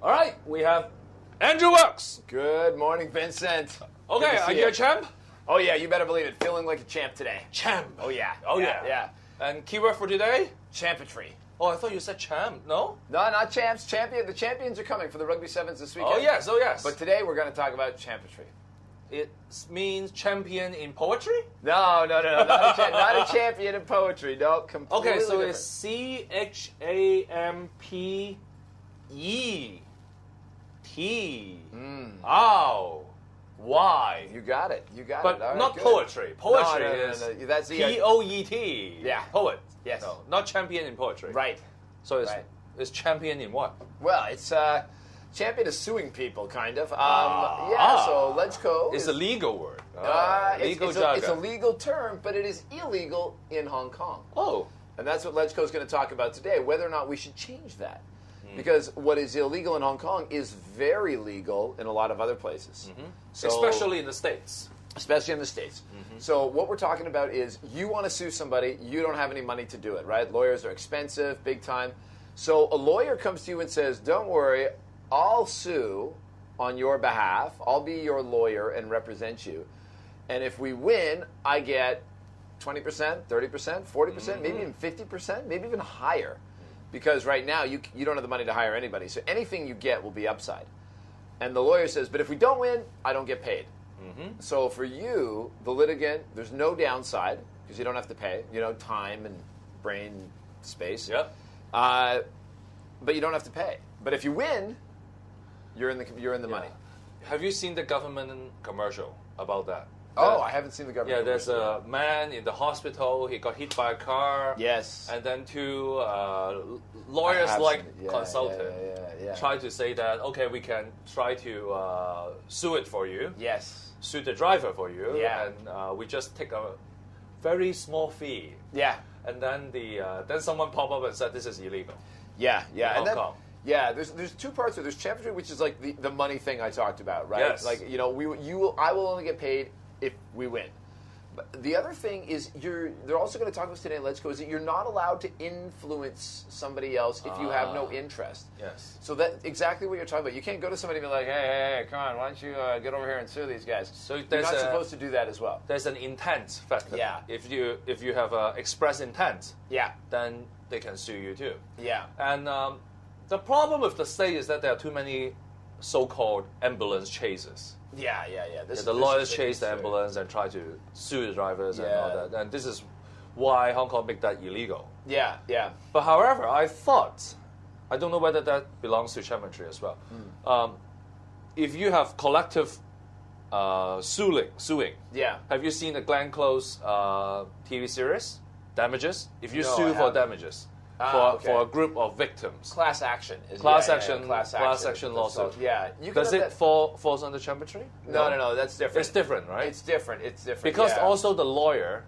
All right, we have Andrew Works. Good morning, Vincent. Okay, are you a champ? Oh yeah, you better believe it. Feeling like a champ today. Champ. Oh yeah. Oh yeah. Yeah. And keyword for today? Champetry. Oh, I thought you said champ. No? No, not champs. Champion. The champions are coming for the Rugby Sevens this weekend. Oh yes, oh yes. But today we're going to talk about champetry. It means champion in poetry? No, not a champion in poetry. No, completely Okay, so different. it's CHAMPET. Ow. Why? You got it. You got But it. All right, not good. poetry. Poetry No. is That's the POET. Yeah. Poet. Yes. No, not champion in poetry. Right. So it's, Right. it's champion in what? Well, it's champion is suing people, kind of. So let's go. It's a legal word. Legal jargon. it's a legal term, but it is illegal in Hong Kong. Oh. And that's what Lechko is going to talk about today, whether or not we should change that. Because what is illegal in Hong Kong is very legal in a lot of other places. So, Especially in the States. Especially in the States. So what we're talking about is you want to sue somebody, you don't have any money to do it, right? Lawyers are expensive, big time. So a lawyer comes to you and says, don't worry, I'll sue on your behalf. I'll be your lawyer and represent you. And if we win, I get 20%, 30%, 40%, maybe even 50%, maybe even higher. Because right now, you don't have the money to hire anybody. So anything you get will be upside. And the lawyer says, but if we don't win, I don't get paid. So for you, the litigant, there's no downside because you don't have to pay, time and brain space. Yep. But you don't have to pay. But if you win, you're in the money. Have you seen the government commercial about that? Oh, I haven't seen the government. Yeah, there's a man in the hospital. He got hit by a car. Yes. And then two lawyers-like consultant Yeah. tried to say that, okay, we can try to sue it for you. Yes. Sue the driver for you. Yeah. And we just take a very small fee. Yeah. And then then someone popped up and said this is illegal. Yeah. Hong Kong. Yeah, there's two parts of it. There's championship, which is like the money thing I talked about, right? Yes. Like I will only get paid if we win. But the other thing is they're also going to talk about today in Let's Go is that you're not allowed to influence somebody else if you have no interest. Yes. So that's exactly what you're talking about. You can't go to somebody and be like, hey, come on, why don't you get over here and sue these guys? So you're not supposed to do that as well. There's an intent factor. Yeah. If you have express intent, Yeah. then they can sue you too. Yeah. And the problem with the state is that there are too many so-called ambulance chasers. Yeah. The lawyers chase the ambulance and try to sue the drivers and all that. And this is why Hong Kong make that illegal. Yeah. But however, I don't know whether that belongs to championship as well. If you have collective suing, Yeah. have you seen the Glenn Close TV series, Damages? If you No, I sue for haven't. damages Okay. for a group of victims. Class action. Class Class action lawsuit. Yeah. You can Does have it that- falls under championship? No, that's different. It's different, right? It's different. Because yeah. also the lawyer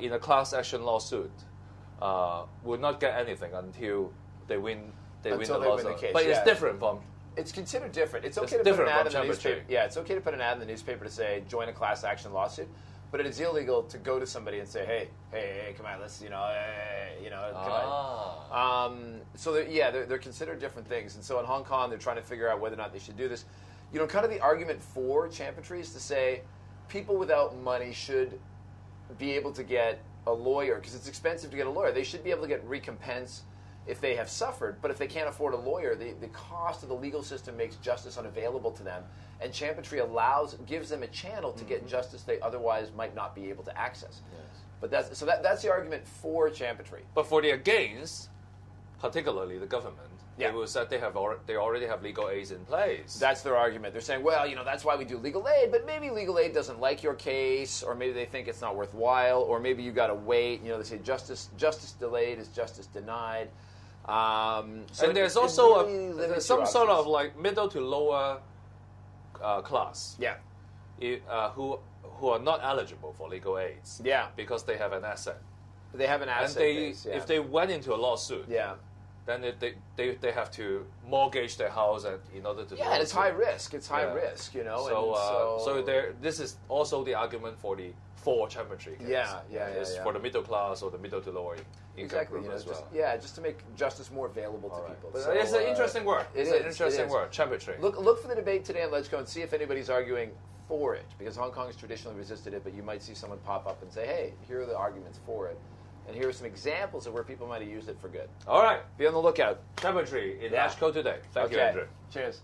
in a class action lawsuit would not get anything until they win. They win the Until they win lawsuit. the case, But it's yeah. different from. It's considered different. It's okay It's to put an different ad in from the newspaper. championship. Yeah, it's okay to put an ad in the newspaper to say join a class action lawsuit, but it is illegal to go to somebody and say, hey, come on, let's come on. So they're considered different things, and so in Hong Kong they're trying to figure out whether or not they should do this. Kind of the argument for championship is to say people without money should be able to get a lawyer because it's expensive to get a lawyer. They should be able to get recompense if they have suffered, but if they can't afford a lawyer, the cost of the legal system makes justice unavailable to them, and championship gives them a channel to get justice they otherwise might not be able to access. Yes. But that's the argument for championship. But for the against, particularly the government, Yeah. they will say they already have legal aids in place. That's their argument. They're saying, well, that's why we do legal aid, but maybe legal aid doesn't like your case, or maybe they think it's not worthwhile, or maybe you got to wait. They say justice delayed is justice denied. So and there's it also really limits there's some your sort of options. like middle to lower class Yeah. who are not eligible for legal aids. Yeah. Because they have an asset. They have an And asset base, yeah. if they went into a lawsuit, Yeah. then they have to mortgage their house in order to. Yeah, and it's high risk. It's high risk, you know. So this is also the argument for the 4 Champion case. Yeah. For the middle class or the middle to lower income group as well. Just to make justice more available to people. But it's an interesting word. It's an interesting word, Champion. Look for the debate today on Let's Go and see if anybody's arguing for it, because Hong Kong has traditionally resisted it, but you might see someone pop up and say, hey, here are the arguments for it. And here are some examples of where people might have used it for good. All right. Be on the lookout. Champion in Ashko today. Thank you, Andrew. Cheers.